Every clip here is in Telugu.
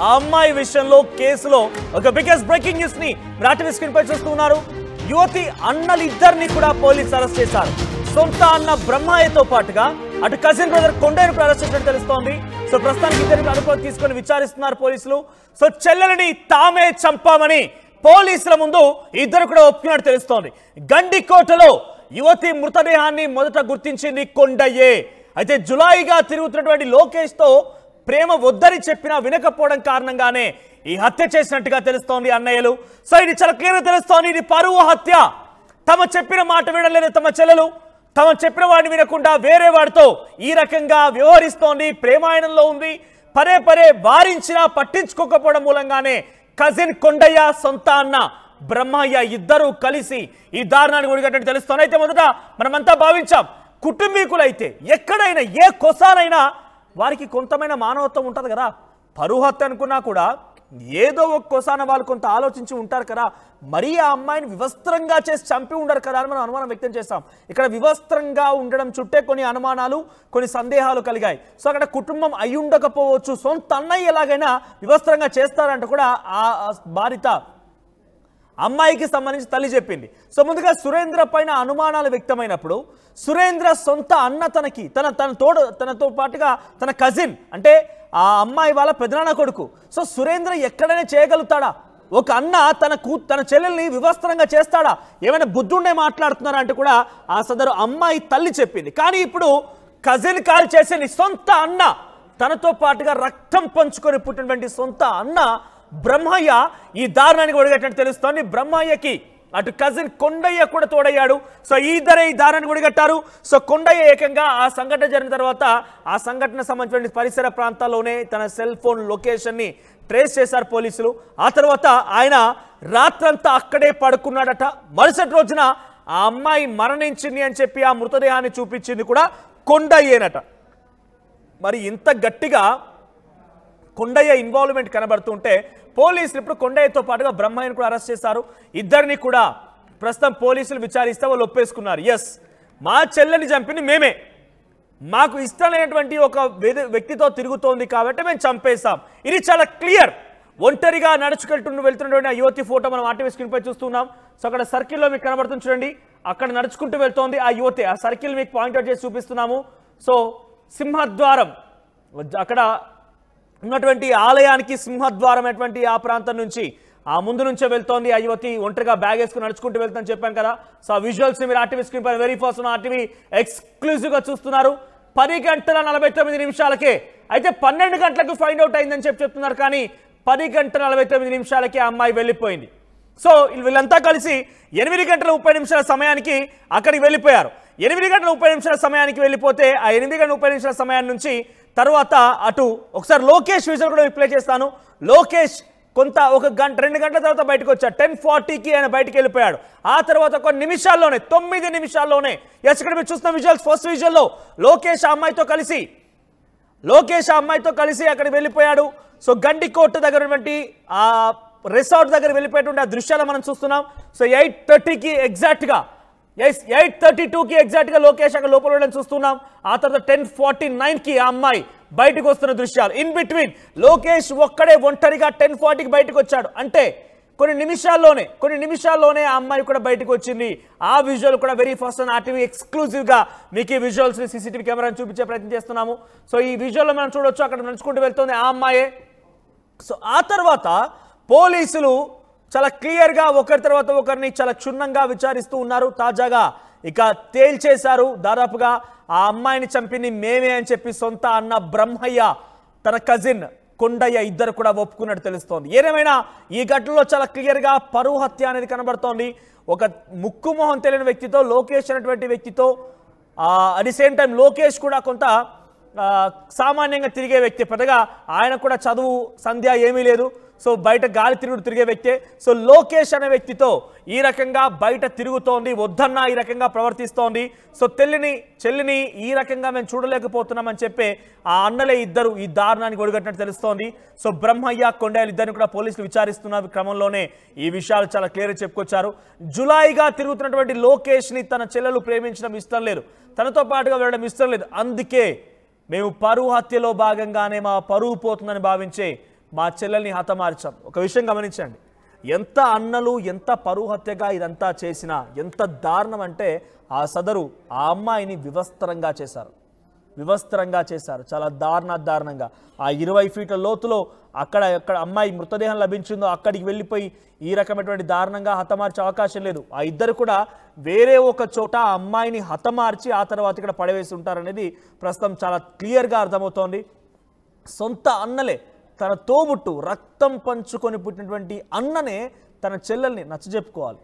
ఆ అమ్మాయి విషయంలో కేసులో ఒక బిగ్గెస్ట్ బ్రేకింగ్ న్యూస్ ని రాటివి స్క్రీన్ పై చూస్తున్నారు. యువతి అన్నలిద్దరిని కూడా పోలీసులు అరెస్ట్ చేశారు. సొంత అన్న బ్రహ్మయ్యతో పాటుగా అటు కజిన్ బ్రదర్ కొండయ్యను అరెస్ట్ చేసినట్టు తెలుస్తోంది. సో ప్రస్తుతానికి ఇద్దరిని అదుపులోకి తీసుకొని విచారిస్తున్నారు పోలీసులు. సో చెల్లెలని తామే చంపామని పోలీసుల ముందు ఇద్దరు కూడా ఒప్పుకున్నట్టు తెలుస్తోంది. గండికోటలో యువతి మృతదేహాన్ని మొదట గుర్తించింది కొండయ్యే. అయితే జులాయిగా తిరుగుతున్నటువంటి లోకేష్ తో ప్రేమ వద్దని చెప్పినా వినకపోవడం కారణంగానే ఈ హత్య చేసినట్టుగా తెలుస్తోంది అన్నయ్యలు. సో ఇది చాలా క్లియర్గా తెలుస్తోంది, ఇది పరువు హత్య. తమ చెప్పిన మాట వినలేదు తమ చెల్లెలు, తమ చెప్పిన వాడిని వినకుండా వేరే వాడితో ఈ రకంగా వ్యవహరిస్తోంది, ప్రేమాయణంలో ఉంది. పదే పదే వారించినా పట్టించుకోకపోవడం మూలంగానే కజిన్ కొండయ్య, సొంత అన్న బ్రహ్మయ్య ఇద్దరు కలిసి ఈ దారుణాన్ని ఒడిగట్టినట్టు తెలుస్తోంది. అయితే మొదట మనమంతా భావించాం, కుటుంబీకులైతే ఎక్కడైనా ఏ కొసానైనా వారికి కొంతమైన మానవత్వం ఉంటుంది కదా. పరువు హత్య అనుకున్నా కూడా ఏదో ఒక్కోసాన వాళ్ళు కొంత ఆలోచించి ఉంటారు కదా. మరీ ఆ అమ్మాయిని వివస్త్రంగా చేసి చంపి ఉండరు కదా అని మనం అనుమానం వ్యక్తం చేస్తాం. ఇక్కడ వివస్త్రంగా ఉండడం చుట్టే కొన్ని అనుమానాలు, కొన్ని సందేహాలు కలిగాయి. సో అక్కడ కుటుంబం అయి ఉండకపోవచ్చు, సొంత అన్నయ్య ఎలాగైనా వివస్త్రంగా చేస్తారంట కూడా ఆ బాధిత అమ్మాయికి సంబంధించి తల్లి చెప్పింది. సో ముందుగా సురేంద్ర పైన అనుమానాలు వ్యక్తమైనప్పుడు సురేంద్ర సొంత అన్న తనతో పాటుగా తన కజిన్ అంటే ఆ అమ్మాయి వాళ్ళ పెదనాన్న కొడుకు. సో సురేంద్ర ఎక్కడైనా చేయగలుగుతాడా? ఒక అన్న తన చెల్లెల్ని వివస్త్రంగా చేస్తాడా? ఏమైనా బుద్ధుండే మాట్లాడుతున్నారా అంటే కూడా ఆ సదరు అమ్మాయి తల్లి చెప్పింది. కానీ ఇప్పుడు కజిన్ కాల్ చేసిన సొంత అన్న, తనతో పాటుగా రక్తం పంచుకొని పుట్టినటువంటి సొంత అన్న బ్రహ్మయ్య ఈ దారుణానికి ఒడిగట్టినట్టు తెలుస్తోంది. బ్రహ్మయ్యకి అటు కజిన్ కొండయ్య కూడా తోడయ్యాడు. సో ఈ ఇద్దరే ఈ దారాన్ని ఒడిగట్టారు. సో కొండయ్య ఏకంగా ఆ సంఘటన జరిగిన తర్వాత ఆ సంఘటన సంబంధించిన పరిసర ప్రాంతాల్లోనే తన సెల్ ఫోన్ లొకేషన్ని ట్రేస్ చేశారు పోలీసులు. ఆ తర్వాత ఆయన రాత్రంతా అక్కడే పడుకున్నాడట. మరుసటి రోజున ఆ అమ్మాయి మరణించింది అని చెప్పి ఆ మృతదేహాన్ని చూపించింది కూడా కొండయ్యేనట. మరి ఇంత గట్టిగా కొండయ్య ఇన్వాల్వ్మెంట్ కనబడుతుంటే పోలీసులు ఇప్పుడు కొండయ్యతో పాటుగా బ్రహ్మయ్యను కూడా అరెస్ట్ చేశారు. ఇద్దరిని కూడా ప్రస్తుతం పోలీసులు విచారిస్తే వాళ్ళు ఒప్పేసుకున్నారు, ఎస్ మా చెల్లెని చంపింది మేమే, మాకు ఇష్టం లేనటువంటి ఒక వ్యక్తితో తిరుగుతోంది కాబట్టి మేము చంపేస్తాం. ఇది చాలా క్లియర్. ఒంటరిగా వెళ్తున్నటువంటి ఆ యువతి ఫోటో మనం ఆర్టీవీ స్క్రీన్ పై చూస్తున్నాం. సో అక్కడ సర్కిల్లో మీకు కనబడుతుంది చూడండి, అక్కడ నడుచుకుంటూ వెళ్తోంది ఆ యువతి. ఆ సర్కిల్ మీకు పాయింట్అవుట్ చేసి చూపిస్తున్నాము. సో సింహద్వారం అక్కడ ఉన్నటువంటి ఆలయానికి సింహద్వారం అటువంటి ఆ ప్రాంతం నుంచి ఆ ముందు నుంచే వెళ్తోంది ఆ యువతి. ఒంటరిగా బ్యాగ్ వేసుకుని నడుచుకుంటూ వెళ్తాను చెప్పాను కదా. సో ఆ విజువల్స్ మీరు ఆర్టీవీ స్క్రీన్ పై వెరీ ఫస్ట్ ఆర్టీవీ ఎక్స్క్లూజివ్గా చూస్తున్నారు. 10:49 అయితే 12 గంటలకు ఫైండ్ అవుట్ అయిందని చెప్తున్నారు. కానీ 10:49 ఆ అమ్మాయి వెళ్ళిపోయింది. సో వీళ్ళంతా కలిసి 8:30 సమయానికి అక్కడికి వెళ్ళిపోయారు. 8:30 సమయానికి వెళ్ళిపోతే ఆ 8:30 సమయాన్ని నుంచి తర్వాత అటు ఒకసారి లోకేష్ విజువల్ కూడా ప్లే చేస్తాను. లోకేష్ కొంత 1-2 గంటల తర్వాత బయటకు వచ్చాడు. 10:40కి ఆయన బయటకు వెళ్ళిపోయాడు. ఆ తర్వాత కొన్ని నిమిషాల్లోనే 9 నిమిషాల్లోనే ఇక్కడ మీరు చూస్తున్న విజువల్స్, ఫస్ట్ విజువల్లో లోకేష్ ఆ అమ్మాయితో కలిసి అక్కడికి వెళ్ళిపోయాడు. సో గండికోట దగ్గర ఉన్నటువంటి ఆ రిసార్ట్ దగ్గర వెళ్ళిపోయేటువంటి ఆ దృశ్యాలు మనం చూస్తున్నాం. సో 8:30కి ఎగ్జాక్ట్గా 8:32కి ఎగ్జాక్ట్గా లోకేష్ అక్కడ లోపల ఉండడం చూస్తున్నాం. ఆ తర్వాత 10:49కి ఆ అమ్మాయి బయటకు వస్తున్న దృశ్యాలు. ఇన్ బిట్వీన్ లోకేష్ ఒక్కడే ఒంటరిగా 10:40కి బయటకు వచ్చాడు. అంటే కొన్ని నిమిషాల్లోనే ఆ అమ్మాయి కూడా బయటకు వచ్చింది. ఆ విజువల్ కూడా వెరీ ఫస్ట్ ఆర్టీవీ ఎక్స్క్లూజివ్గా మీకు ఈ విజువల్స్ సీసీటీవీ కెమెరాని చూపించే ప్రయత్నం చేస్తున్నాము. సో ఈ విజువల్లో మనం చూడొచ్చు, అక్కడ నడుచుకుంటూ వెళ్తుంది ఆ అమ్మాయే. సో ఆ తర్వాత పోలీసులు చాలా క్లియర్గా ఒకరి తర్వాత ఒకరిని చాలా క్షుణ్ణంగా విచారిస్తూ ఉన్నారు. తాజాగా ఇక తేల్చేశారు, దాదాపుగా ఆ అమ్మాయిని చంపింది మేమే అని చెప్పి సొంత అన్న బ్రహ్మయ్య, తన కజిన్ కొండయ్య ఇద్దరు కూడా ఒప్పుకున్నట్టు తెలుస్తోంది. ఏదేమైనా ఈ ఘటనలో చాలా క్లియర్గా పరువు హత్య అనేది కనబడుతోంది. ఒక ముక్కు మొహం తెలియని వ్యక్తితో, లోకేష్ అనేటువంటి వ్యక్తితో, at the same time Lokesh కూడా కొంత సామాన్యంగా తిరిగే వ్యక్తి, పెద్దగా ఆయన కూడా చదువు సంధ్య ఏమీ లేదు. సో బయట గాలి తిరిగే వ్యక్తే. సో లోకేష్ అనే వ్యక్తితో ఈ రకంగా బయట తిరుగుతోంది, వద్దన్నా ఈ రకంగా ప్రవర్తిస్తోంది. సో చెల్లిని ఈ రకంగా మేము చూడలేకపోతున్నామని చెప్పి ఆ అన్నలే ఇద్దరు ఈ దారుణానికి ఒడిగట్టినట్టు తెలుస్తోంది. సో బ్రహ్మయ్య, కొండయ్య ఇద్దరిని కూడా పోలీసులు విచారిస్తున్న క్రమంలోనే ఈ విషయాలు చాలా క్లియర్గా చెప్పుకొచ్చారు. జులాయిగా తిరుగుతున్నటువంటి లోకేష్ని తన చెల్లెలు ప్రేమించడం ఇష్టం లేదు, తనతో పాటుగా వెళ్ళడం ఇష్టం లేదు. అందుకే మేము పరువు హత్యలో భాగంగానే మా పరువు పోతుందని భావించే మా చెల్లెల్ని హతమార్చాం. ఒక విషయం గమనించండి, ఎంత అన్నలు ఎంత పరువు హత్యగా ఇదంతా చేసినా ఎంత దారుణం అంటే ఆ అమ్మాయిని వివస్త్రంగా చేశారు. చాలా దారుణంగా ఆ 20 ఫీట్ల లోతులో అక్కడ అమ్మాయి మృతదేహం లభించిందో అక్కడికి వెళ్ళిపోయి ఈ రకమైనటువంటి దారుణంగా హతమార్చే అవకాశం లేదు. ఆ ఇద్దరు కూడా వేరే ఒక చోట ఆ అమ్మాయిని హతమార్చి ఆ తర్వాత ఇక్కడ పడవేసి ఉంటారనేది ప్రస్తుతం చాలా క్లియర్గా అర్థమవుతోంది. సొంత అన్నలే, తన తోబుట్టు రక్తం పంచుకొని పుట్టినటువంటి అన్ననే తన చెల్లెల్ని నచ్చజెప్పుకోవాలి.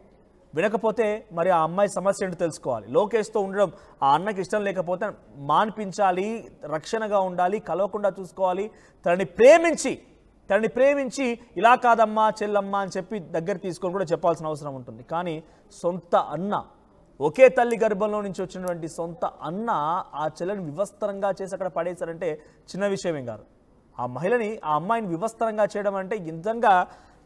వినకపోతే మరి ఆ అమ్మాయి సమస్య ఏంటో తెలుసుకోవాలి. లోకేష్తో ఉండడం ఆ అన్నకి ఇష్టం లేకపోతే మాన్పించాలి, రక్షణగా ఉండాలి, కలవకుండా చూసుకోవాలి. తనని ప్రేమించి ఇలా కాదమ్మా చెల్లమ్మ అని చెప్పి దగ్గర తీసుకొని కూడా చెప్పాల్సిన అవసరం ఉంటుంది. కానీ సొంత అన్న, ఒకే తల్లి గర్భంలో నుంచి వచ్చినటువంటి సొంత అన్న ఆ చెల్లెని వివస్త్రంగా చేసి అక్కడ పడేశారంటే చిన్న విషయమేం కాదు. ఆ అమ్మాయిని వివస్త్రంగా చేయడం అంటే నిజంగా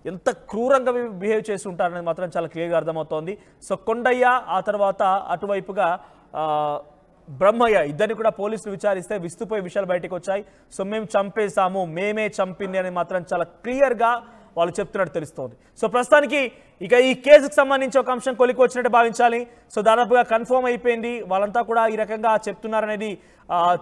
ఎంత క్రూరంగా బిహేవ్ చేసి ఉంటారనేది మాత్రం చాలా క్లియర్గా అర్థమవుతోంది. సో కొండయ్య ఆ తర్వాత అటువైపుగా బ్రహ్మయ్య ఇద్దరిని కూడా పోలీసులు విచారిస్తే విస్తుపోయే విషయాలు బయటకు వచ్చాయి. సో మేము చంపేశాము, మేమే చంపింది అని మాత్రం చాలా క్లియర్గా వాళ్ళు చెప్తున్నట్టు తెలుస్తోంది. సో ప్రస్తుతానికి ఇక ఈ కేసుకు సంబంధించి ఒక అంశం కొలికి వచ్చినట్టు భావించాలి. సో దాదాపుగా కన్ఫర్మ్ అయిపోయింది, వాళ్ళంతా కూడా ఈ రకంగా చెప్తున్నారనేది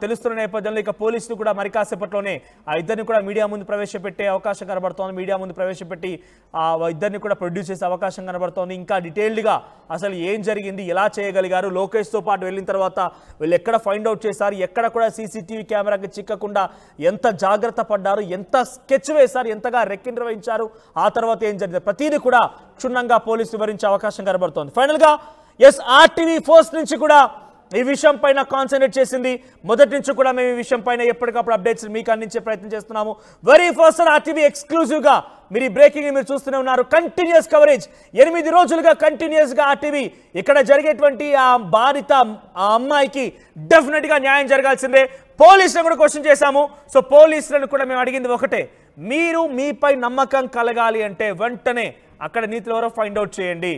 తెలుస్తున్న నేపథ్యంలో ఇక పోలీసులు కూడా మరి కాసేపట్లోనే ఆ ఇద్దరిని కూడా మీడియా ముందు ప్రవేశపెట్టే అవకాశం కనబడుతోంది. మీడియా ముందు ప్రవేశపెట్టి ఆ ఇద్దరిని కూడా ప్రొడ్యూస్ చేసే అవకాశం కనబడుతోంది. ఇంకా డీటెయిల్డ్గా అసలు ఏం జరిగింది, ఎలా చేయగలిగారు, లోకేష్తో పాటు వెళ్ళిన తర్వాత వీళ్ళు ఎక్కడ ఫైండ్ అవుట్ చేశారు, ఎక్కడ కూడా సీసీటీవీ కెమెరాకి చిక్కకుండా ఎంత జాగ్రత్త పడ్డారు, ఎంత స్కెచ్ వేశారు, ఎంతగా నిర్వహించారు, ఆ తర్వాత ఏం జరిగింది, ప్రతిదీ కూడా క్షుణ్ణంగా పోలీసులు వివరించే అవకాశం కనబడుతోంది. ఫైనల్గా RTV ఫస్ట్ నుంచి కూడా ఈ విషయం పైన కాన్సన్ట్రేట్ చేసింది. మొదటి నుంచి కూడా మేము ఈ విషయం పైన ఎప్పటికప్పుడు అప్డేట్స్ మీకు అందించే ప్రయత్నం చేస్తున్నాము. వెరీ ఫస్ట్ RTV ఎక్స్క్లూజివ్గా మీరు ఈ బ్రేకింగ్ మీరు చూస్తూనే ఉన్నారు. కంటిన్యూస్ కవరేజ్ 8 రోజులుగా కంటిన్యూస్గా RTV ఇక్కడ జరిగేటువంటి ఆ బాధిత ఆ అమ్మాయికి డెఫినెట్గా న్యాయం జరగాల్సిందే. పోలీసులను కూడా క్వశ్చన్ చేశాము. సో పోలీసులను కూడా మేము అడిగింది ఒకటే, మీరు మీపై నమ్మకం కలగాలి అంటే వెంటనే అక్కడ నీతిలో ఎవరో ఫైండ్ అవుట్ చేయండి.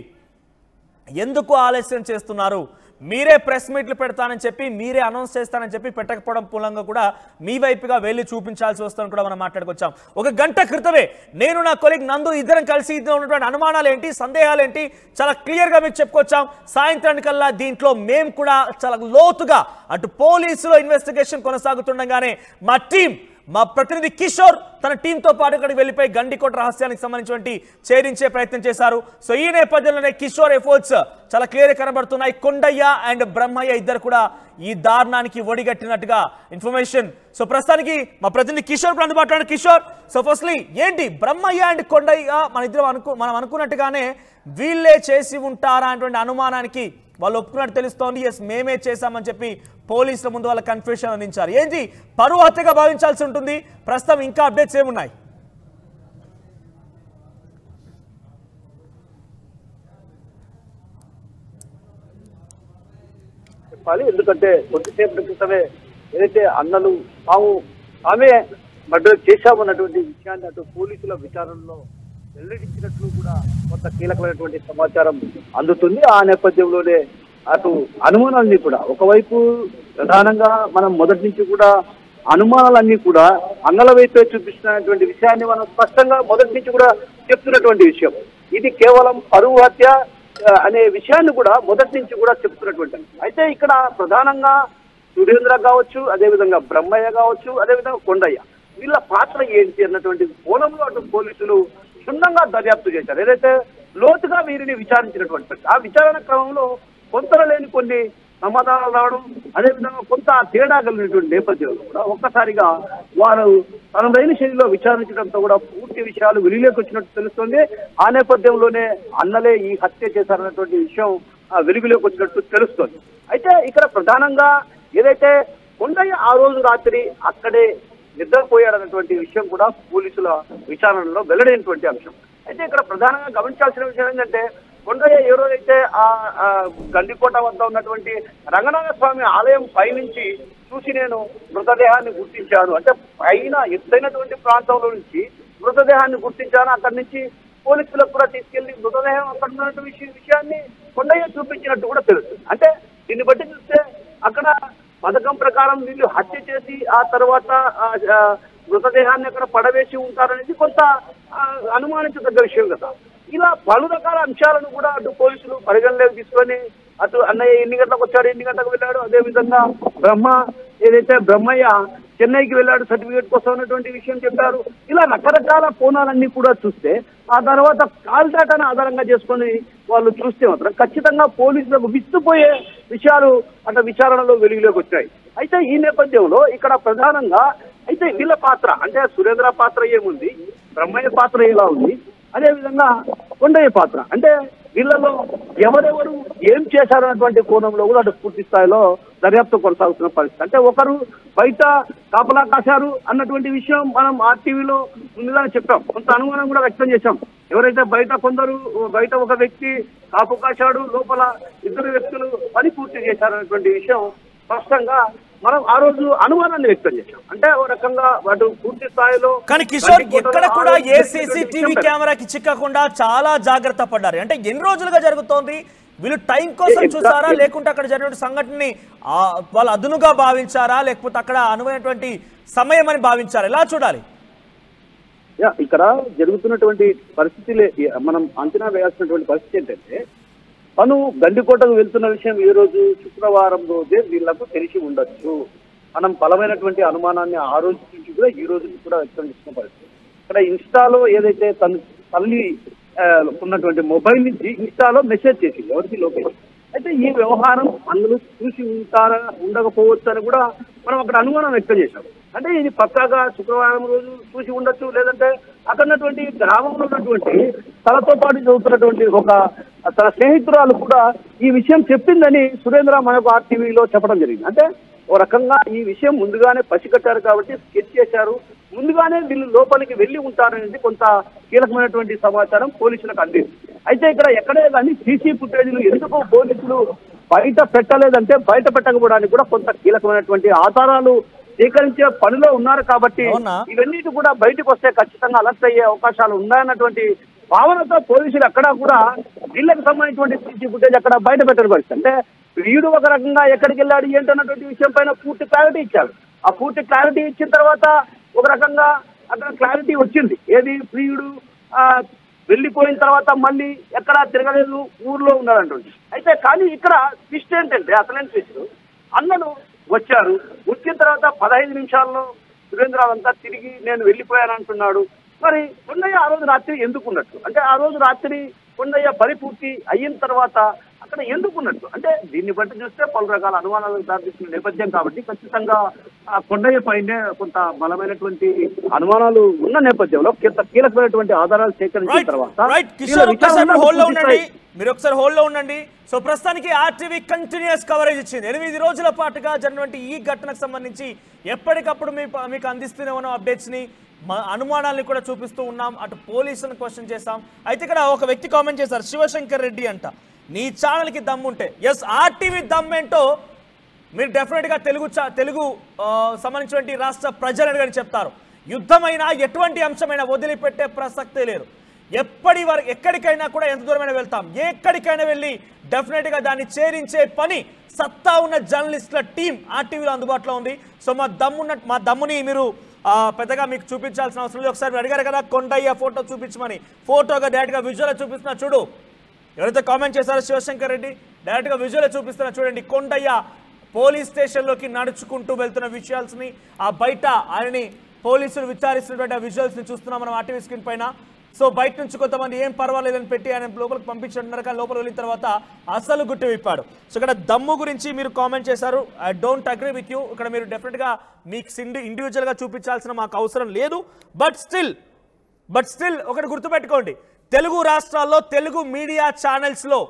ఎందుకు ఆలస్యం చేస్తున్నారు? మీరే ప్రెస్ మీట్లు పెడతానని చెప్పి, మీరే అనౌన్స్ చేస్తానని చెప్పి పెట్టకపోవడం మూలంగా కూడా మీ వైపుగా వెళ్ళి చూపించాల్సి వస్తుందని కూడా మనం మాట్లాడుకొచ్చాం. ఒక గంట క్రితమే నేను నా కొలీగ్ నందు ఇద్దరం కలిసి ఇద్దరు ఉన్నటువంటి అనుమానాలు ఏంటి, సందేహాలు ఏంటి చాలా క్లియర్గా మీకు చెప్పుకొచ్చాం. సాయంత్రానికల్లా దీంట్లో మేము కూడా చాలా లోతుగా అటు పోలీసులో ఇన్వెస్టిగేషన్ కొనసాగుతుండగానే మా ప్రతినిధి కిషోర్ తన టీంతో పాటు ఇక్కడికి వెళ్ళిపోయి గండికోట రహస్యానికి సంబంధించినటువంటి ఛేదించే ప్రయత్నం చేశారు. సో ఈ నేపథ్యంలోనే కిషోర్ ఎఫర్ట్స్ చాలా క్లియర్ కనబడుతున్నాయి. కొండయ్య అండ్ బ్రహ్మయ్య ఇద్దరు కూడా ఈ దారుణానికి ఒడిగట్టినట్టుగా ఇన్ఫర్మేషన్. సో ప్రస్తుతానికి మా ప్రతినిధి కిషోర్ కూడా అందుబాటులో. కిషోర్, సో ఫస్ట్లీ ఏంటి బ్రహ్మయ్య అండ్ కొండయ్య మనం అనుకున్నట్టుగానే వీళ్ళే చేసి ఉంటారా అనేటువంటి అనుమానానికి వాళ్ళు ఒప్పుకున్నట్టు తెలుస్తోంది. ఎస్ మేమే చేశామని చెప్పి పోలీసుల ముందు వాళ్ళ కన్ఫ్యూషన్ అందించారు. ఏంటి పరువు హత్యగా భావించాల్సి ఉంటుంది. ప్రస్తుతం ఇంకా అప్డేట్స్ ఏమున్నాయి? చెప్పాలి, ఎందుకంటే కొద్దిసేపటి క్రితమే ఏదైతే అన్నలు ఆమె మర్డర్ చేశామన్నటువంటి విషయాన్ని అటు పోలీసుల విచారణలో వెల్లడించినట్లు కూడా కొంత కీలకమైనటువంటి సమాచారం అందుతుంది. ఆ నేపథ్యంలోనే అటు అనుమానాలన్నీ కూడా ఒకవైపు ప్రధానంగా మనం మొదటి నుంచి కూడా అనుమానాలన్నీ కూడా అన్నల వైపే చూపిస్తున్నటువంటి విషయాన్ని మనం స్పష్టంగా మొదటి నుంచి కూడా చెప్తున్నటువంటి విషయం. ఇది కేవలం పరువు హత్య అనే విషయాన్ని కూడా మొదటి నుంచి కూడా చెప్తున్నటువంటి. అయితే ఇక్కడ ప్రధానంగా సురేంద్ర కావచ్చు, అదేవిధంగా బ్రహ్మయ్య కావచ్చు, అదేవిధంగా కొండయ్య వీళ్ళ పాత్ర ఏంటి అన్నటువంటి కోణంలో అటు పోలీసులు క్షుణ్ణంగా దర్యాప్తు చేశారు. ఏదైతే లోతుగా వీరిని విచారించినటువంటి ఆ విచారణ క్రమంలో కొంతలేని కొన్ని సమాధానాలు రావడం, అదేవిధంగా కొంత తేడా కలిగినటువంటి నేపథ్యంలో కూడా ఒక్కసారిగా వారు తనదైన శైలిలో విచారించడంతో కూడా పూర్తి విషయాలు వెలుగులోకి వచ్చినట్టు తెలుస్తుంది. ఆ నేపథ్యంలోనే అన్నలే ఈ హత్య చేశారన్నటువంటి విషయం వెలుగులోకి వచ్చినట్టు తెలుస్తుంది. అయితే ఇక్కడ ప్రధానంగా ఏదైతే కొండయ్య ఆ రోజు రాత్రి అక్కడే నిద్రపోయాడన్నటువంటి విషయం కూడా పోలీసుల విచారణలో వెల్లడైనటువంటి అంశం. అయితే ఇక్కడ ప్రధానంగా గమనించాల్సిన విషయం ఏంటంటే కొండయ్య ఏ రోజైతే ఆ గండికోట వద్ద ఉన్నటువంటి రంగనాథ స్వామి ఆలయం పైనుంచి చూసి నేను మృతదేహాన్ని గుర్తించాను అంటే పైన ఎత్తైనటువంటి ప్రాంతంలో నుంచి మృతదేహాన్ని గుర్తించాను, అక్కడి నుంచి పోలీసులకు కూడా తీసుకెళ్లి మృతదేహం అక్కడ ఉన్నటువంటి విషయాన్ని కొండయ్య చూపించినట్టు కూడా తెలుస్తుంది. అంటే దీన్ని బట్టి చూస్తే అక్కడ పథకం ప్రకారం వీళ్ళు హత్య చేసి ఆ తర్వాత మృతదేహాన్ని అక్కడ పడవేసి ఉంటారనేది కొంత అనుమానించదగ్గ విషయం కదా. ఇలా పలు రకాల అంశాలను కూడా అటు పోలీసులు పరిగణలోకి తీసుకొని అటు అన్నయ్య ఎన్ని గంటలకు వచ్చాడు, ఎన్ని గంటలకు వెళ్ళాడు, అదేవిధంగా బ్రహ్మయ్య చెన్నైకి వెళ్ళాడు సర్టిఫికేట్ కోసం అన్నటువంటి విషయం చెప్పారు. ఇలా రకరకాల కోణాలన్నీ కూడా చూస్తే ఆ తర్వాత కాల్ డేటాను ఆధారంగా చేసుకొని వాళ్ళు చూస్తే మాత్రం ఖచ్చితంగా పోలీసులకు విస్తుపోయే విషయాలు అంటే విచారణలో వెలుగులోకి వచ్చాయి. అయితే ఈ నేపథ్యంలో ఇక్కడ ప్రధానంగా అయితే వీళ్ళ పాత్ర అంటే సురేంద్ర పాత్ర ఏముంది, బ్రహ్మయ్య పాత్ర ఎలా ఉంది, అదేవిధంగా కొండయ్య పాత్ర అంటే వీళ్ళలో ఎవరెవరు ఏం చేశారన్నటువంటి కోణంలో కూడా అటు పూర్తి స్థాయిలో దర్యాప్తు కొనసాగుతున్న పరిస్థితి. అంటే ఒకరు బయట కాపలా కాశారు అన్నటువంటి విషయం మనం ఆర్టీవీలో ముందుగానే చెప్పాం, కొంత అనుమానం కూడా వ్యక్తం చేశాం. ఎవరైతే బయట ఒక వ్యక్తి కాపు కాశాడు, లోపల ఇద్దరు వ్యక్తులు పని పూర్తి చేశారన్నటువంటి విషయం స్పష్టంగా మనం ఆ రోజు అనుమానాన్ని వ్యక్తం చేశాం. అంటే ఓ రకంగా వాటి పూర్తి స్థాయిలో కానీ కిషోర్ ఎక్కడ కూడా ఏ సీసీటీవీ కెమెరాకి చిక్కకుండా చాలా జాగ్రత్త పడ్డారు. అంటే ఎన్ని రోజులుగా జరుగుతోంది, వీళ్ళు టైం కోసం చూసారా లేకుంటే అక్కడ జరిగిన సంఘటనని వాళ్ళు అదునుగా భావించారా లేకపోతే అక్కడ అనువైనటువంటి సమయం అని భావించారా, ఎలా చూడాలి? ఇక్కడ జరుగుతున్నటువంటి పరిస్థితులే మనం అంచనా వేయాల్సినటువంటి పరిస్థితి ఏంటంటే తను గండికోటకు వెళ్తున్న విషయం ఈ రోజు శుక్రవారం రోజే వీళ్లకు తెలిసి ఉండొచ్చు. మనం బలమైనటువంటి అనుమానాన్ని ఆ రోజు నుంచి కూడా ఈ రోజు కూడా వ్యక్తం చేసిన పరిస్థితి. ఇక్కడ ఇన్స్టాలో ఏదైతే తల్లి ఉన్నటువంటి మొబైల్ నుంచి ఇన్స్టాలో మెసేజ్ చేసింది ఎవరికి, లోకేష్. అయితే ఈ వ్యవహారం అందులో చూసి ఉండకపోవచ్చు అని కూడా మనం అక్కడ అనుమానం వ్యక్తం చేశాం. అంటే ఇది పక్కాగా శుక్రవారం రోజు చూసి ఉండొచ్చు, లేదంటే అక్కడ ఉన్నటువంటి గ్రామంలో ఉన్నటువంటి తనతో పాటు చదువుతున్నటువంటి తన స్నేహితురాలు కూడా ఈ విషయం చెప్పిందని సురేంద్ర మనకు ఆర్టీవీలో చెప్పడం జరిగింది. అంటే ఓ రకంగా ఈ విషయం ముందుగానే పసిగట్టారు కాబట్టి స్కెచ్ చేశారు, ముందుగానే వీళ్ళు లోపలికి వెళ్ళి ఉంటారనేది కొంత కీలకమైనటువంటి సమాచారం పోలీసులకు అందింది. అయితే ఇక్కడ ఎక్కడే కానీ సీసీ ఫుటేజీలు ఎందుకు పోలీసులు బయట పెట్టలేదంటే బయట పెట్టకపోవడానికి కూడా కొంత కీలకమైనటువంటి ఆధారాలు సేకరించే పనిలో ఉన్నారు కాబట్టి ఇవన్నిటి కూడా బయటకు వస్తే ఖచ్చితంగా అలర్ట్ అయ్యే అవకాశాలు ఉన్నాయన్నటువంటి భావనతో పోలీసులు అక్కడ కూడా వీళ్ళకి సంబంధించినటువంటి సీసీ ఫుటేజ్ అక్కడ బయట పెట్టని పరిస్థితి. అంటే వీడు ఒక రకంగా ఎక్కడికి వెళ్ళాడు ఏంటన్నటువంటి విషయం పైన పూర్తి క్లారిటీ ఇచ్చారు. ఆ పూర్తి క్లారిటీ ఇచ్చిన తర్వాత ఒక రకంగా అక్కడ క్లారిటీ వచ్చింది. ఏది ప్రియుడు వెళ్ళిపోయిన తర్వాత మళ్ళీ ఎక్కడా తిరగలేదు, ఊర్లో ఉన్నాడంటుంది. అయితే కానీ ఇక్కడ ట్విస్ట్ ఏంటంటే అసలైన ట్విస్ట్, అన్నను వచ్చారు, వచ్చిన తర్వాత 15 నిమిషాల్లో సురేంద్ర అంతా తిరిగి నేను వెళ్ళిపోయాను అంటున్నాడు. మరి కొండయ్య ఆ రోజు రాత్రి ఎందుకున్నట్టు, అంటే ఆ రోజు రాత్రి కొండయ్య పరిపూర్తి అయిన తర్వాత అక్కడ ఎందుకున్నట్టు, అంటే దీన్ని బట్టి చూస్తే పలు రకాల అనుమానాలకు దారితీసిన నేపథ్యం కాబట్టి ఖచ్చితంగా ఆ కొండయ్య పైనే కొంత బలమైనటువంటి అనుమానాలు ఉన్న నేపథ్యంలో కీలకమైనటువంటి ఆధారాలు సేకరించిన తర్వాత మీరు ఒకసారి హోల్డ్లో ఉండండి. సో ప్రస్తుతానికి ఆర్టీవీ కంటిన్యూస్ కవరేజ్ ఇచ్చింది. 8 రోజుల పాటుగా జరిగినటువంటి ఈ ఘటనకు సంబంధించి ఎప్పటికప్పుడు మీకు అందిస్తూనే ఉన్న అప్డేట్స్ని అనుమానాలను కూడా చూపిస్తూ ఉన్నాం. అటు పోలీసులను క్వశ్చన్ చేస్తాం. అయితే ఇక్కడ ఒక వ్యక్తి కామెంట్ చేశారు, శివశంకర్ రెడ్డి అంట, నీ ఛానల్కి దమ్ముంటే. ఎస్, ఆర్టీవీ దమ్మేంటో మీరు డెఫినెట్గా తెలుగు సంబంధించినటువంటి రాష్ట్ర ప్రజలని చెప్తారు. యుద్ధమైనా ఎటువంటి అంశమైనా వదిలిపెట్టే ప్రసక్తే లేదు. ఎక్కడికైనా కూడా ఎంత దూరమైనా వెళ్తాం, ఎక్కడికైనా వెళ్ళి డెఫినెట్గా దాన్ని చేరించే పని సత్తా ఉన్న జర్నలిస్టుల టీం ఆర్టీవీలో అందుబాటులో ఉంది. సో మా దమ్ముని మీరు పెద్దగా మీకు చూపించాల్సిన అవసరం లేదు. ఒకసారి అడిగారు కదా కొండయ్య ఫోటో చూపించమని, ఫోటోగా డైరెక్ట్గా విజువల్ చూపిస్తున్నా చూడు. ఎవరైతే కామెంట్ చేశారో శివశంకర్ రెడ్డి, డైరెక్ట్గా విజువల్ చూపిస్తున్నా చూడండి. కొండయ్య పోలీస్ స్టేషన్లోకి నడుచుకుంటూ వెళ్తున్న విజువల్స్ని, ఆ బయట ఆయనని పోలీసులు విచారిస్తున్నటువంటి ఆ విజువల్స్ని చూస్తున్నాం మనం ఆర్టీవీ స్క్రీన్ పైన. సో బయట నుంచి కొంతమంది ఏం పర్వాలేదని పెట్టి ఆయన లోపలికి పంపించుంటున్నారు, కానీ లోపల వెళ్ళిన తర్వాత అసలు గుట్టి విప్పాడు. సో ఇక్కడ దమ్ము గురించి మీరు కామెంట్ చేశారు, I don't agree with you. ఇక్కడ మీరు డెఫినెట్గా మీకు ఇండివిజువల్గా చూపించాల్సిన మాకు అవసరం లేదు. బట్ స్టిల్ ఒకటి గుర్తుపెట్టుకోండి, తెలుగు రాష్ట్రాల్లో తెలుగు మీడియా ఛానల్స్లో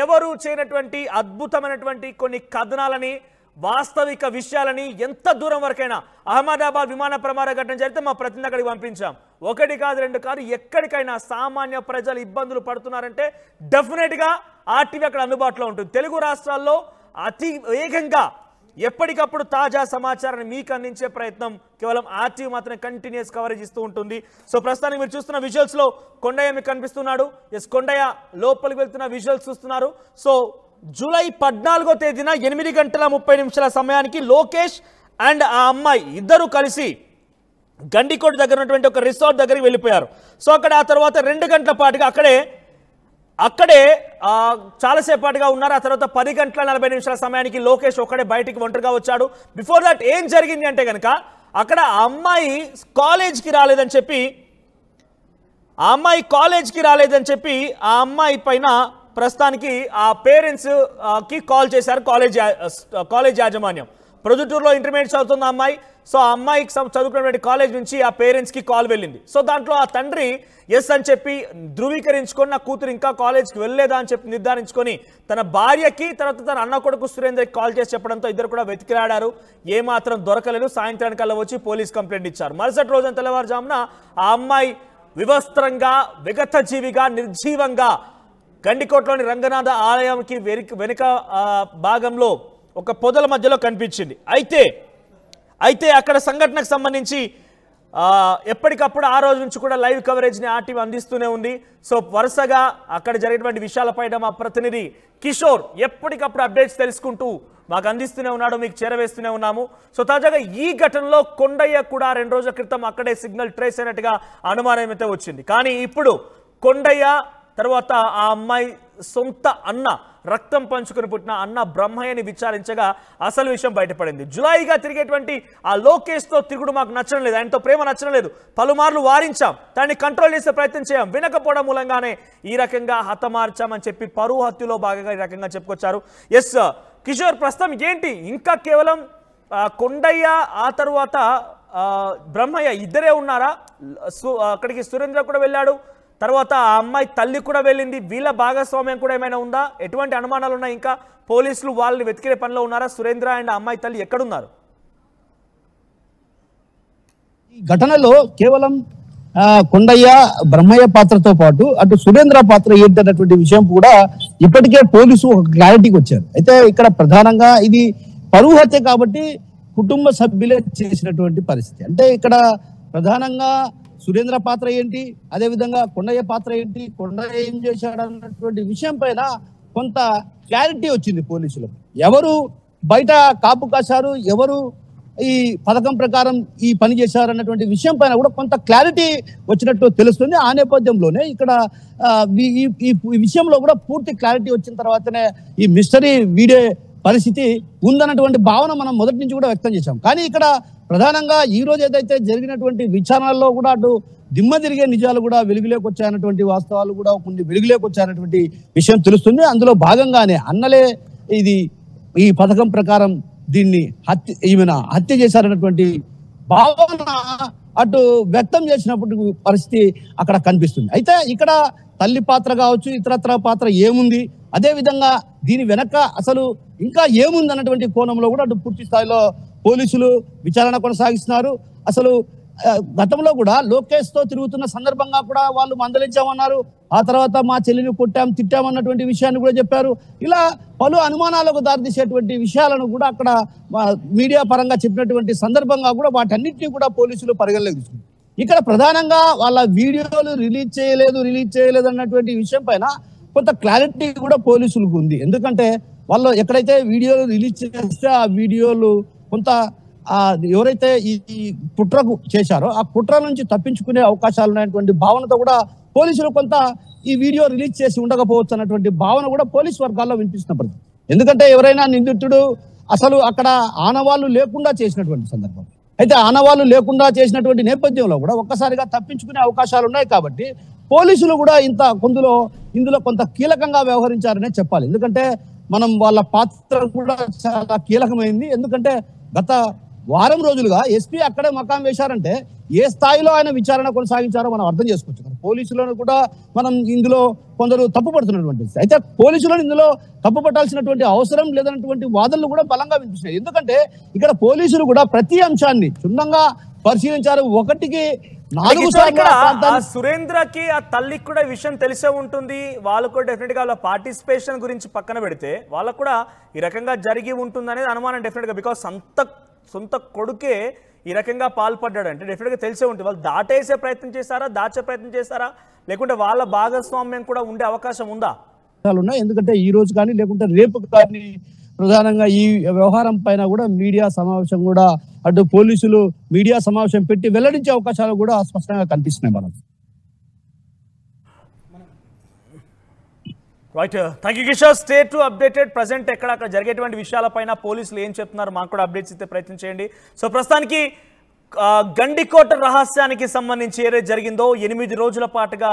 ఎవరు చేయనటువంటి అద్భుతమైనటువంటి కొన్ని కథనాలని, వాస్తవిక విషయాలని ఎంత దూరం వరకైనా, అహ్మదాబాద్ విమాన ప్రమాద ఘటన జరిగితే మా ప్రతినిధి అక్కడికి పంపించాం. 1 కాదు 2 కాదు, ఎక్కడికైనా సామాన్య ప్రజలు ఇబ్బందులు పడుతున్నారంటే డెఫినెట్గా ఆర్టీవీ అక్కడ అందుబాటులో ఉంటుంది. తెలుగు రాష్ట్రాల్లో అతి వేగంగా ఎప్పటికప్పుడు తాజా సమాచారాన్ని మీకు అందించే ప్రయత్నం కేవలం ఆర్టీవీ మాత్రమే కంటిన్యూస్ కవరేజ్ ఇస్తూ ఉంటుంది. సో ప్రస్తుతానికి మీరు చూస్తున్న విజువల్స్లో కొండయ్య మీకు కనిపిస్తున్నాడు. ఎస్, కొండయ్య లోపలికి వెళ్తున్న విజువల్స్ చూస్తున్నారు. సో జూలై 14వ తేదీన 8:30 సమయానికి లోకేష్ అండ్ ఆ అమ్మాయి ఇద్దరు కలిసి గండికోట దగ్గర ఉన్నటువంటి ఒక రిసార్ట్ దగ్గరికి వెళ్ళిపోయారు. సో అక్కడ ఆ తర్వాత 2 గంటల పాటుగా అక్కడే చాలాసేపటిగా ఉన్నారు. ఆ తర్వాత 10 గంటల 40 నిమిషాల సమయానికి లోకేష్ ఒక్కడే బయటికి ఒంటరిగా వచ్చాడు. బిఫోర్ దట్ ఏం జరిగింది అంటే కనుక అక్కడ ఆ అమ్మాయి కాలేజ్కి రాలేదని చెప్పి ఆ అమ్మాయి పైన ప్రస్తుతానికి ఆ పేరెంట్స్ కి కాల్ చేశారు కాలేజ్ యాజమాన్యం. ప్రొద్దుటూరులో ఇంటర్మీడియట్ చదువుతుంది ఆ అమ్మాయి. సో ఆ అమ్మాయికి చదువుకున్నటువంటి కాలేజ్ నుంచి ఆ పేరెంట్స్కి కాల్ వెళ్ళింది. సో దాంట్లో ఆ తండ్రి ఎస్ అని చెప్పి ధృవీకరించుకొని నా కూతురు ఇంకా కాలేజ్కి వెళ్ళలేదా అని చెప్పి నిర్ధారించుకొని తన భార్యకి తర్వాత తన అన్న కొడుకు సురేంద్రకి కాల్ చేసి చెప్పడంతో ఇద్దరు కూడా వెతికిరాడారు. ఏమాత్రం దొరకలేదు. సాయంత్రానికల్లా వచ్చి పోలీస్ కంప్లైంట్ ఇచ్చారు. మరుసటి రోజున తెల్లవారుజామున ఆ అమ్మాయి వివస్త్రంగా విగతజీవిగా నిర్జీవంగా గండికోటలోని రంగనాథ ఆలయానికి వెనుక భాగంలో ఒక పొదల మధ్యలో కనిపించింది. అయితే అక్కడ సంఘటనకు సంబంధించి ఎప్పటికప్పుడు ఆ రోజు నుంచి కూడా లైవ్ కవరేజ్ని ఆర్టీవీ అందిస్తూనే ఉంది. సో వరుసగా అక్కడ జరిగినటువంటి విషయాలపైన మా ప్రతినిధి కిషోర్ ఎప్పటికప్పుడు అప్డేట్స్ తెలుసుకుంటూ మాకు అందిస్తూనే ఉన్నాడు, మీకు చేరవేస్తూనే ఉన్నాము. సో తాజాగా ఈ ఘటనలో కొండయ్య కూడా 2 రోజుల క్రితం అక్కడే సిగ్నల్ ట్రేస్ అయినట్టుగా అనుమానం అయితే వచ్చింది. కానీ ఇప్పుడు కొండయ్య తర్వాత ఆ అమ్మాయి సొంత అన్న రక్తం పంచుకుని పుట్టిన అన్న బ్రహ్మయ్యని విచారించగా అసలు విషయం బయటపడింది. జులాయిగా తిరిగేటువంటి ఆ లోకేష్తో తిరుగుడు మాకు నచ్చడం లేదు, ఆయనతో ప్రేమ నచ్చడం లేదు. పలుమార్లు వారించాం, దాన్ని కంట్రోల్ చేసే ప్రయత్నం చేయం, వినకపోవడం మూలంగానే ఈ రకంగా హతమార్చామని చెప్పి పరువు హత్యలో భాగంగా ఈ రకంగా చెప్పుకొచ్చారు. ఎస్ కిషోర్, ప్రస్తుతం ఏంటి ఇంకా కేవలం కొండయ్య ఆ తర్వాత బ్రహ్మయ్య ఇద్దరే ఉన్నారా? అక్కడికి సురేంద్ర కూడా వెళ్ళాడు, తర్వాత ఆ అమ్మాయి తల్లి కూడా వెళ్ళింది. వీళ్ళ భాగస్వామ్యం కూడా ఏమైనా ఉందా? ఎటువంటి అనుమానాలు ఉన్నాయి? ఇంకా పోలీసులు వాళ్ళని వెతికే పనిలో ఉన్నారా? సురేంద్ర అండ్ అమ్మాయి తల్లి ఎక్కడున్నారు? ఈ ఘటనలో కేవలం కొండయ్య బ్రహ్మయ్య పాత్రతో పాటు అటు సురేంద్ర పాత్ర ఏంటన్నటువంటి విషయం కూడా ఇప్పటికే పోలీసు ఒక క్లారిటీకి వచ్చారు. అయితే ఇక్కడ ప్రధానంగా ఇది పరువు హత్య కాబట్టి కుటుంబ సభ్యులే చేసినటువంటి పరిస్థితి. అంటే ఇక్కడ ప్రధానంగా సురేంద్ర పాత్ర ఏంటి, అదేవిధంగా కొండయ్య పాత్ర ఏంటి, కొండయ్య ఏం చేశాడు అన్నటువంటి విషయం పైన కొంత క్లారిటీ వచ్చింది పోలీసులకు. ఎవరు బయట కాపు కాశారు, ఎవరు ఈ పథకం ప్రకారం ఈ పని చేశారు అన్నటువంటి విషయం పైన కూడా కొంత క్లారిటీ వచ్చినట్టు తెలుస్తుంది. ఆ నేపథ్యంలోనే ఇక్కడ ఈ విషయంలో కూడా పూర్తి క్లారిటీ వచ్చిన తర్వాతనే ఈ మిస్టరీ వీడే పరిస్థితి ఉందన్నటువంటి భావన మనం మొదటి నుంచి కూడా వ్యక్తం చేశాం. కానీ ఇక్కడ ప్రధానంగా ఈ రోజు ఏదైతే జరిగినటువంటి విచారణలో కూడా అటు దిమ్మ తిరిగే నిజాలు కూడా వెలుగులోకి వచ్చాయన్నటువంటి వాస్తవాలు కూడా కొన్ని వెలుగులోకి వచ్చాయన్నటువంటి విషయం తెలుస్తుంది. అందులో భాగంగానే అన్నలే ఇది ఈ పథకం ప్రకారం దీన్ని హత్య చేశారన్నటువంటి భావన అటు వ్యక్తం చేసినప్పుడు పరిస్థితి అక్కడ కనిపిస్తుంది. అయితే ఇక్కడ తల్లి పాత్ర కావచ్చు, ఇతరత్ర పాత్ర ఏముంది, అదే విధంగా దీని వెనక అసలు ఇంకా ఏముంది అన్నటువంటి కోణంలో కూడా అటు పూర్తి స్థాయిలో పోలీసులు విచారణ కొనసాగిస్తున్నారు. అసలు గతంలో కూడా లోకేష్ తో తిరుగుతున్న సందర్భంగా కూడా వాళ్ళు మందలించామన్నారు, ఆ తర్వాత మా చెల్లిని కొట్టాం తిట్టామన్నటువంటి విషయాన్ని కూడా చెప్పారు. ఇలా పలు అనుమానాలకు దారితీసేటువంటి విషయాలను కూడా అక్కడ మీడియా పరంగా చెప్పినటువంటి సందర్భంగా కూడా వాటన్నిటిని కూడా పోలీసులు పరిగణలోకి తీసుకున్నారు. ఇక్కడ ప్రధానంగా వాళ్ళ వీడియోలు రిలీజ్ చేయలేదు అన్నటువంటి విషయం పైన కొంత క్లారిటీ కూడా పోలీసులకు ఉంది. ఎందుకంటే వాళ్ళు ఎక్కడైతే వీడియోలు రిలీజ్ చేస్తే ఆ వీడియోలు కొంత ఎవరైతే ఈ కుట్రకు చేశారో ఆ కుట్ర నుంచి తప్పించుకునే అవకాశాలు ఉన్నటువంటి భావనతో కూడా పోలీసులు కొంత ఈ వీడియో రిలీజ్ చేసి ఉండకపోవచ్చు అన్నటువంటి భావన కూడా పోలీసు వర్గాల్లో వినిపిస్తున్నప్పుడు. ఎందుకంటే ఎవరైనా నిందితుడు అసలు అక్కడ ఆనవాళ్లు లేకుండా చేసినటువంటి సందర్భం, అయితే ఆనవాళ్లు లేకుండా చేసినటువంటి నేపథ్యంలో కూడా ఒక్కసారిగా తప్పించుకునే అవకాశాలు ఉన్నాయి. కాబట్టి పోలీసులు కూడా ఇందులో కొంత కీలకంగా వ్యవహరించారనే చెప్పాలి. ఎందుకంటే మనం వాళ్ళ పాత్ర కూడా చాలా కీలకమైంది. ఎందుకంటే గత వారం రోజులుగా ఎస్పీ అక్కడే మకాం వేశారంటే ఏ స్థాయిలో ఆయన విచారణ కొనసాగించారో మనం అర్థం చేసుకోవచ్చు. పోలీసులను కూడా మనం ఇందులో కొందరు తప్పుపడుతున్నటువంటి, అయితే పోలీసులను ఇందులో తప్పుపట్టాల్సినటువంటి అవసరం లేదన్నటువంటి వాదనలు కూడా బలంగా వినిపిస్తున్నాయి. ఎందుకంటే ఇక్కడ పోలీసులు కూడా ప్రతి అంశాన్ని క్షుణ్ణంగా పరిశీలించారు. 1కి 4 సార్లు సురేంద్రకి ఆ తల్లికి కూడా విషయం తెలిసే ఉంటుంది. వాళ్ళు కూడా డెఫినెట్ గా వాళ్ళ పార్టిసిపేషన్ గురించి పక్కన పెడితే వాళ్ళకు కూడా ఈ రకంగా జరిగి ఉంటుంది అనేది అనుమానం డెఫినెట్ గా. బికాస్ సొంత కొడుకే ఈ రకంగా పాల్పడ్డాడు అంటే డెఫినెట్ గా తెలిసే ఉంటుంది. వాళ్ళు దాచే ప్రయత్నం చేస్తారా లేకుంటే వాళ్ళ భాగస్వామ్యం కూడా ఉండే అవకాశం ఉందా? ఉన్నాయి. ఎందుకంటే ఈ రోజు కానీ లేకుంటే రేపు కానీ ప్రధానంగా ఈ వ్యవహారం పైన కూడా మీడియా సమావేశం కూడా అటు పోలీసులు మీడియా సమావేశం పెట్టి వెల్లడించే అవకాశాలు కూడా స్పష్టంగా కనిపిస్తున్నాయి మనం. Right, thank you Kishore. Stay to updated. Present అక్కడ జరిగేటువంటి విషయాలపైన పోలీసులు ఏం చెప్తున్నారు మాకు కూడా అప్డేట్స్ ఇస్తే ప్రయత్నం చేయండి. సో ప్రస్తుతానికి గండికోట రహస్యానికి సంబంధించి ఏదైతే జరిగిందో 8 రోజుల పాటుగా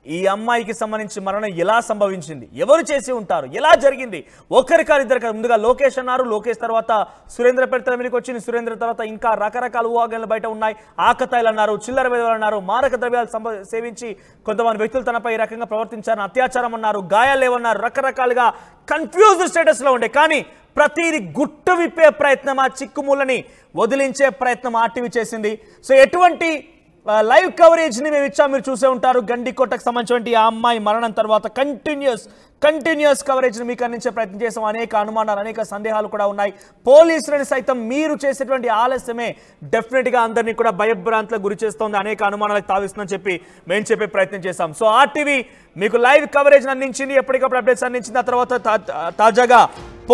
ఈ అమ్మాయికి సంబంధించి మరణం ఎలా సంభవించింది, ఎవరు చేసి ఉంటారు, ఎలా జరిగింది, ఒకరి కాదు ఇద్దరు కాదు. ముందుగా లోకేష్ అన్నారు, లోకేష్ తర్వాత సురేంద్ర పేరు తెరమీదకి వచ్చింది, సురేంద్ర తర్వాత ఇంకా రకరకాల ఊహాగానాలు బయట ఉన్నాయి. ఆకతాయిలు అన్నారు, చిల్లర వేదలు అన్నారు, మారక ద్రవ్యాలు సేవించి కొంతమంది వ్యక్తులు తనపై ఈ రకంగా ప్రవర్తించారని, అత్యాచారం అన్నారు, గాయాలు లేవన్నారు, రకరకాలుగా కన్ఫ్యూజ్డ్ స్టేటస్లో ఉండే. కానీ ప్రతిది గుట్టు విప్పే ప్రయత్నం, ఆ చిక్కుములని వదిలించే ప్రయత్నం ఆర్టీవీ చేసింది. సో ఎటువంటి లైవ్ కవరేజ్ ని మేము ఇచ్చాం, మీరు చూసే ఉంటారు. గండికోటకు సంబంధించిన ఆ అమ్మాయి మరణం తర్వాత కంటిన్యూస్ కవరేజ్ ని మీకు అందించే ప్రయత్నం చేసాం. అనేక అనుమానాలు, అనేక సందేహాలు కూడా ఉన్నాయి. పోలీసులని సైతం మీరు చేసేటువంటి ఆలస్యమే డెఫినెట్ గా అందరినీ కూడా భయభ్రాంతులకు గురి చేస్తోంది, అనేక అనుమానాలకు తావిస్తుందని చెప్పి మేము చెప్పే ప్రయత్నం చేశాం. సో ఆర్టీవీ మీకు లైవ్ కవరేజ్ అందించింది, ఎప్పటికప్పుడు అప్డేట్స్ అందించింది. ఆ తర్వాత తాజాగా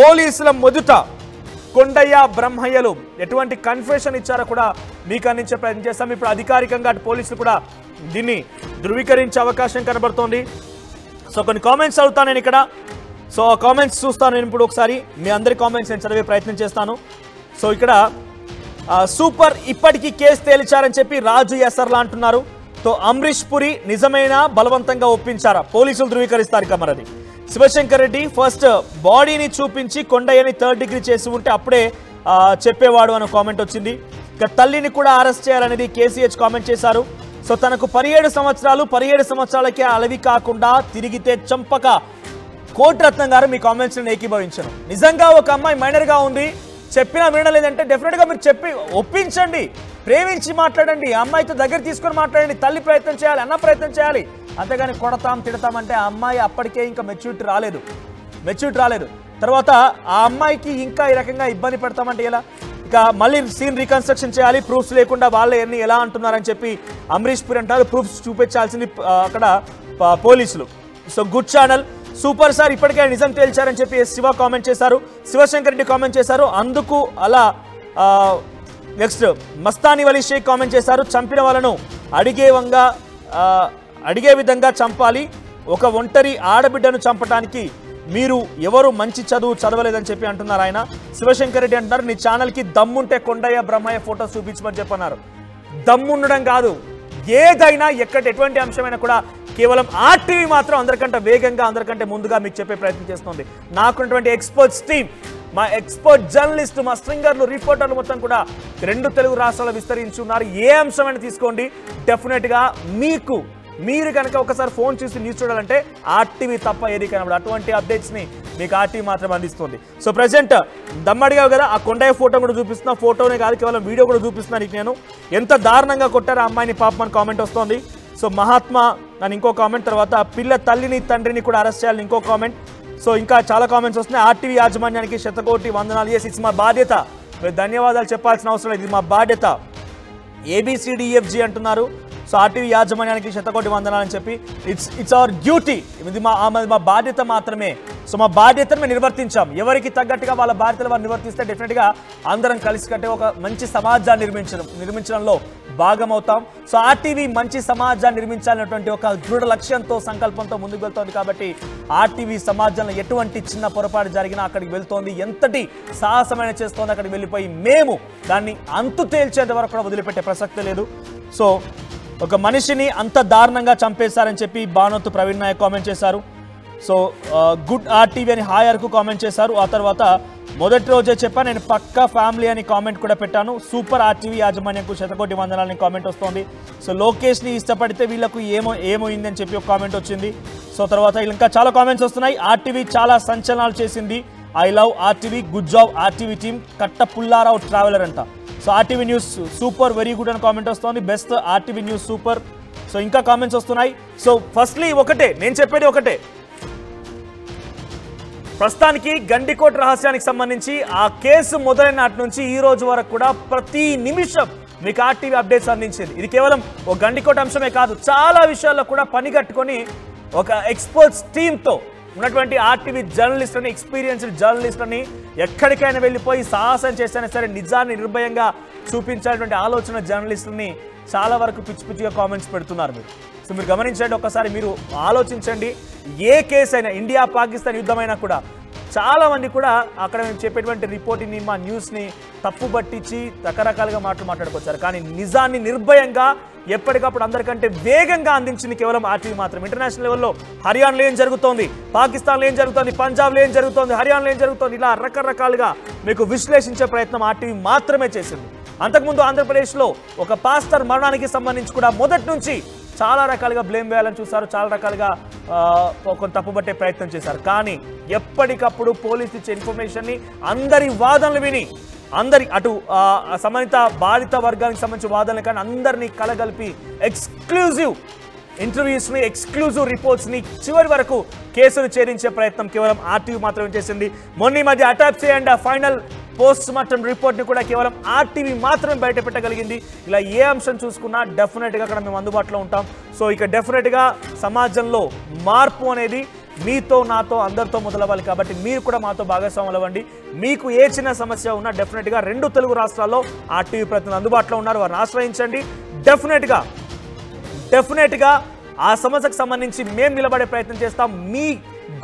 పోలీసుల మొదట కొండయ్య బ్రహ్మయ్యలు ఎటువంటి కన్ఫెషన్ ఇచ్చారో కూడా మీకు అందించే ప్రయత్నం చేస్తాం. ఇప్పుడు అధికారికంగా పోలీసులు కూడా దీన్ని ధృవీకరించే అవకాశం కనబడుతోంది. సో కొన్ని కామెంట్స్ చదువుతాను నేను ఇక్కడ. సో కామెంట్స్ చూస్తాను నేను ఇప్పుడు ఒకసారి. మీ అందరి కామెంట్స్ నేను చదివే ప్రయత్నం చేస్తాను. సో ఇక్కడ సూపర్, ఇప్పటికీ కేసు తేల్చారని చెప్పి రాజు ఎసర్లా అంటున్నారు. సో అమరీష్ పురి నిజమైన బలవంతంగా ఒప్పించారా, పోలీసులు ధృవీకరిస్తారు ఇక మరది. శివశంకర్ రెడ్డి ఫస్ట్ బాడీని చూపించి కొండయ్యని 3rd డిగ్రీ చేసి ఉంటే అప్పుడే చెప్పేవాడు అనే కామెంట్ వచ్చింది. ఇక తల్లిని కూడా అరెస్ట్ చేయాలనేది కేసీహెచ్ కామెంట్ చేశారు. సో తనకు 17 సంవత్సరాలకే అలవి కాకుండా తిరిగితే చంపక కోటిరత్నం గారు మీ కామెంట్స్ ని ఏకీభవించను. నిజంగా ఒక అమ్మాయి మైనర్గా ఉంది, చెప్పినా వినడం లేదంటే డెఫినెట్గా మీరు చెప్పి ఒప్పించండి, ప్రేమించి మాట్లాడండి, అమ్మాయితో దగ్గర తీసుకొని మాట్లాడండి, తల్లి ప్రయత్నం చేయాలి, అన్న ప్రయత్నం చేయాలి. అంతేగాని కొడతాం తిడతామంటే ఆ అమ్మాయి అప్పటికే ఇంకా మెచ్యూరిటీ రాలేదు. తర్వాత ఆ అమ్మాయికి ఇంకా ఈ రకంగా ఇబ్బంది పెడతామంటే ఎలా? ఇక మళ్ళీ సీన్ రీకన్స్ట్రక్షన్ చేయాలి, ప్రూఫ్స్ లేకుండా వాళ్ళే ఎన్ని ఎలా అంటున్నారని చెప్పి అమరీష్ పురి అంటారు. ప్రూఫ్స్ చూపించాల్సింది అక్కడ పోలీసులు. So good channel, super sir, ఇప్పటికే నిజం తేల్చారని చెప్పి శివ కామెంట్ చేశారు. శివశంకర్ రెడ్డి కామెంట్ చేశారు. అందుకు అలా నెక్స్ట్ మస్తానీ వలీ షేక్ కామెంట్ చేశారు. చంపిన వాళ్ళను అడిగే విధంగా చంపాలి, ఒక ఒంటరి ఆడబిడ్డను చంపడానికి మీరు ఎవరు మంచి చదువు చదవలేదని చెప్పి అంటున్నారు ఆయన. శివశంకర్ రెడ్డి అంటున్నారు, నీ ఛానల్కి దమ్ముంటే కొండయ్య బ్రహ్మయ్య ఫోటోస్ చూపించమని చెప్పన్నారు. దమ్ముండడం కాదు, ఏదైనా ఎటువంటి అంశమైనా కూడా కేవలం ఆర్టీవీ మాత్రం అందరికంటే వేగంగా, అందరికంటే ముందుగా మీకు చెప్పే ప్రయత్నం చేస్తుంది. నాకున్నటువంటి ఎక్స్పర్ట్స్ టీమ్, మా ఎక్స్పర్ట్ జర్నలిస్టు, మా స్ట్రింగర్లు, రిపోర్టర్లు మొత్తం కూడా 2 తెలుగు రాష్ట్రాలు విస్తరించి ఉన్నారు. ఏ అంశమైనా తీసుకోండి, డెఫినెట్గా మీరు కనుక ఒకసారి ఫోన్ చూసి న్యూస్ చూడాలంటే ఆర్టీవీ తప్ప ఏది కనబడదు. అటువంటి అప్డేట్స్ని మీకు ఆర్టీవీ మాత్రం అందిస్తుంది. సో ప్రజెంట్ దమ్మడిగావు కదా, ఆ కొండయ్య ఫోటో కూడా చూపిస్తున్నా, ఫోటోనే కాదు కేవలం వీడియో కూడా చూపిస్తున్నాను నీకు నేను. ఎంత దారుణంగా కొట్టారు ఆ అమ్మాయిని పాపం అని కామెంట్ వస్తుంది. సో మహాత్మా అని ఇంకో కామెంట్, తర్వాత పిల్ల తల్లిని తండ్రిని కూడా అరెస్ట్ చేయాలని ఇంకో కామెంట్. సో ఇంకా చాలా కామెంట్స్ వస్తున్నాయి. ఆర్టీవీ యాజమాన్యానికి 100 కోటి వందనాలు. ఇట్స్ మా బాధ్యత, మీరు ధన్యవాదాలు చెప్పాల్సిన అవసరం లేదు, ఇది మా బాధ్యత. ABCDEFG అంటున్నారు. సో ఆర్టీవీ యాజమాన్యానికి 100 కోటి వందనాలు అని చెప్పి ఇట్స్ అవర్ డ్యూటీ, ఇది మా బాధ్యత మాత్రమే. సో మా బాధ్యతను మేము నిర్వర్తించాం. ఎవరికి తగ్గట్టుగా వాళ్ళ బాధ్యతలు వారు నిర్వర్తిస్తే డెఫినెట్గా అందరం కలిసి కట్టే ఒక మంచి సమాజాన్ని నిర్మించడంలో భాగమవుతాం. సో ఆర్టీవీ మంచి సమాజాన్ని నిర్మించాలనేటువంటి ఒక దృఢ లక్ష్యంతో, సంకల్పంతో ముందుకు వెళ్తోంది. కాబట్టి ఆర్టీవీ సమాజంలో ఎటువంటి చిన్న పొరపాటు జరిగినా అక్కడికి వెళ్తోంది, ఎంతటి సాహసమైన చేస్తోంది అక్కడికి వెళ్ళిపోయి మేము దాన్ని అంతు తేల్చేంత వరకు కూడా వదిలిపెట్టే ప్రసక్తే లేదు. సో ఒక మనిషిని అంత దారుణంగా చంపేశారని చెప్పి బానోతు ప్రవీణ్ నాయక్ కామెంట్ చేశారు. సో గుడ్ ఆర్టీవీ అని హాయర్కు కామెంట్ చేశారు. ఆ తర్వాత మొదటి రోజే చెప్పా నేను పక్కా ఫ్యామిలీ అని కామెంట్ కూడా పెట్టాను. సూపర్ ఆర్టీవీ యాజమాన్యంకు 100 కోటి వందనాలని కామెంట్ వస్తుంది. సో లోకేష్ని ఇష్టపడితే వీళ్ళకు ఏమైందని చెప్పి ఒక కామెంట్ వచ్చింది. సో తర్వాత ఇంకా చాలా కామెంట్స్ వస్తున్నాయి. ఆర్టీవీ చాలా సంచలనాలు చేసింది, I love RTV, good job RTV team, కట్ట పుల్లారావు ట్రావెలర్ అంట. So RTV news super, very good అని కామెంట్ వస్తుంది. Best RTV news super. So ఇంకా కామెంట్స్ వస్తున్నాయి. సో ఫస్ట్లీ ఒకటే నేను చెప్పేది ఒకటే, ప్రస్తుతానికి గండికోట రహస్యానికి సంబంధించి ఆ కేసు మొదలైన నాటి నుంచి ఈ రోజు వరకు కూడా ప్రతి నిమిషం మీకు ఆర్టీవీ అప్డేట్స్ అందించింది. ఇది కేవలం ఒక గండికోట అంశమే కాదు, చాలా విషయాల్లో కూడా పని కట్టుకొని ఒక ఎక్స్పర్ట్స్ టీంతో ఉన్నటువంటి ఆర్టీవీ జర్నలిస్టులని, ఎక్స్పీరియన్స్డ్ జర్నలిస్టులని ఎక్కడికైనా వెళ్ళిపోయి సాహసం చేసినా సరే నిజాన్ని నిర్భయంగా చూపించేటువంటి ఆలోచన జర్నలిస్టులని చాలా వరకు పిచ్చి పిచ్చిగా కామెంట్స్ పెడుతున్నారు మీరు. సో మీరు గమనించండి, ఒక్కసారి మీరు ఆలోచించండి. ఏ కేసు అయినా, ఇండియా పాకిస్తాన్ యుద్ధమైనా కూడా చాలా మంది కూడా అక్కడ మేము చెప్పేటువంటి రిపోర్ట్ని, మా న్యూస్ని తప్పు పట్టించి రకరకాలుగా మాట్లాడుకొచ్చారు. కానీ నిజాన్ని నిర్భయంగా ఎప్పటికప్పుడు అందరికంటే వేగంగా అందించింది కేవలం ఆర్టీవీ మాత్రం. ఇంటర్నేషనల్ లెవెల్లో హర్యానాలో ఏం జరుగుతోంది, పాకిస్తాన్లో ఏం జరుగుతోంది, పంజాబ్లో ఏం జరుగుతోంది, హర్యానాలో ఏం జరుగుతోంది, ఇలా రకరకాలుగా మీకు విశ్లేషించే ప్రయత్నం ఆర్టీవీ మాత్రమే చేసింది. అంతకుముందు ఆంధ్రప్రదేశ్లో ఒక పాస్టర్ మరణానికి సంబంధించి కూడా మొదటి నుంచి చాలా రకాలుగా బ్లేమ్ వేయాలని చూశారు, చాలా రకాలుగా కొంత తప్పుపట్టే ప్రయత్నం చేశారు. కానీ ఎప్పటికప్పుడు పోలీసు ఇచ్చే ఇన్ఫర్మేషన్ని, అందరి వాదనలు విని, అందరి అటు సంబంధిత బాధిత వర్గానికి సంబంధించిన వాదనలు కానీ అందరినీ కలగలిపి ఎక్స్క్లూజివ్ ఇంటర్వ్యూస్ని, ఎక్స్క్లూజివ్ రిపోర్ట్స్ని చివరి వరకు కేసులు ఛేదించే ప్రయత్నం కేవలం ఆర్టీవీ మాత్రమే చేసింది. మొన్న మధ్య autopsy and final post mortem రిపోర్ట్ని కూడా కేవలం ఆర్టీవీ మాత్రమే బయట పెట్టగలిగింది. ఇలా ఏ అంశం చూసుకున్నా డెఫినెట్గా అక్కడ మేము అందుబాటులో ఉంటాం. సో ఇక డెఫినెట్గా సమాజంలో మార్పు అనేది మీతో, నాతో, అందరితో మొదలవ్వాలి. కాబట్టి మీరు కూడా మాతో భాగస్వాములు అవ్వండి. మీకు ఏ చిన్న సమస్య ఉన్నా డెఫినెట్గా 2 తెలుగు రాష్ట్రాల్లో ఆర్టీవీ ప్రతినిధులు అందుబాటులో ఉన్నారు, వారిని ఆశ్రయించండి. డెఫినెట్గా ఆ సమస్యకు సంబంధించి మేము నిలబడే ప్రయత్నం చేస్తాం. మీ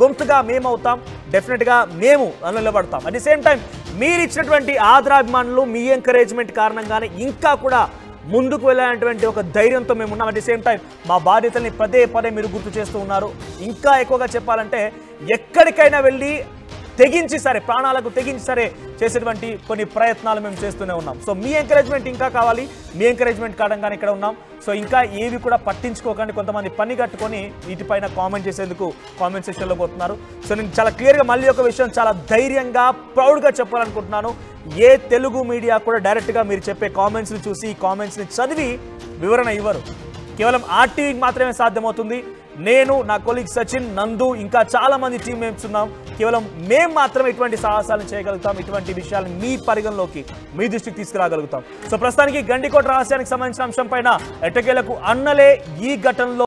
గొంతుగా మేము అవుతాం, డెఫినెట్గా మేము నిలబడతాం. అట్ ది సేమ్ టైం మీరు ఇచ్చినటువంటి ఆదరాభిమానులు, మీ ఎంకరేజ్మెంట్ కారణంగానే ఇంకా కూడా ముందుకు వెళ్ళేటువంటి ఒక ధైర్యంతో మేము ఉన్నాం. అట్ ది సేమ్ టైం మా బాధ్యతల్ని పదే మీరు గుర్తు చేస్తూ ఉన్నారు. ఇంకా ఎక్కువగా చెప్పాలంటే ఎక్కడికైనా వెళ్ళి తెగించి సరే, ప్రాణాలకు తెగించి సరే చేసేటువంటి కొన్ని ప్రయత్నాలు మేము చేస్తూనే ఉన్నాం. సో మీ ఎంకరేజ్మెంట్ ఇంకా కావాలి, మీ ఎంకరేజ్మెంట్ కారణంగానే ఇక్కడ ఉన్నాం. సో ఇంకా ఏవి కూడా పట్టించుకోకండి. కొంతమంది పని కట్టుకొని వీటిపైన కామెంట్ చేసేందుకు కామెంట్ సెక్షన్లో పోతున్నారు. సో నేను చాలా క్లియర్గా మళ్ళీ ఒక విషయం చాలా ధైర్యంగా, ప్రౌడ్గా చెప్పాలనుకుంటున్నాను. ఏ తెలుగు మీడియా కూడా డైరెక్ట్గా మీరు చెప్పే కామెంట్స్ని చూసి, ఈ కామెంట్స్ని చదివి వివరణ ఇవ్వరు. కేవలం ఆర్టీవీకి మాత్రమే సాధ్యమవుతుంది. నేను, నా కొలీగ్ సచిన్, నందు, ఇంకా చాలా మంది టీం మేట్స్ ఉన్నాం. కేవలం మేము మాత్రమే ఇటువంటి సాహసాలను చేయగలుగుతాం, ఇటువంటి విషయాలను మీ పరిగణలోకి, మీ దృష్టికి తీసుకురాగలుగుతాం. సో ప్రస్తుతానికి గండికోట రహస్యానికి సంబంధించిన అంశం పైన ఎట్టకేలకు అన్నలే ఈ ఘటనలో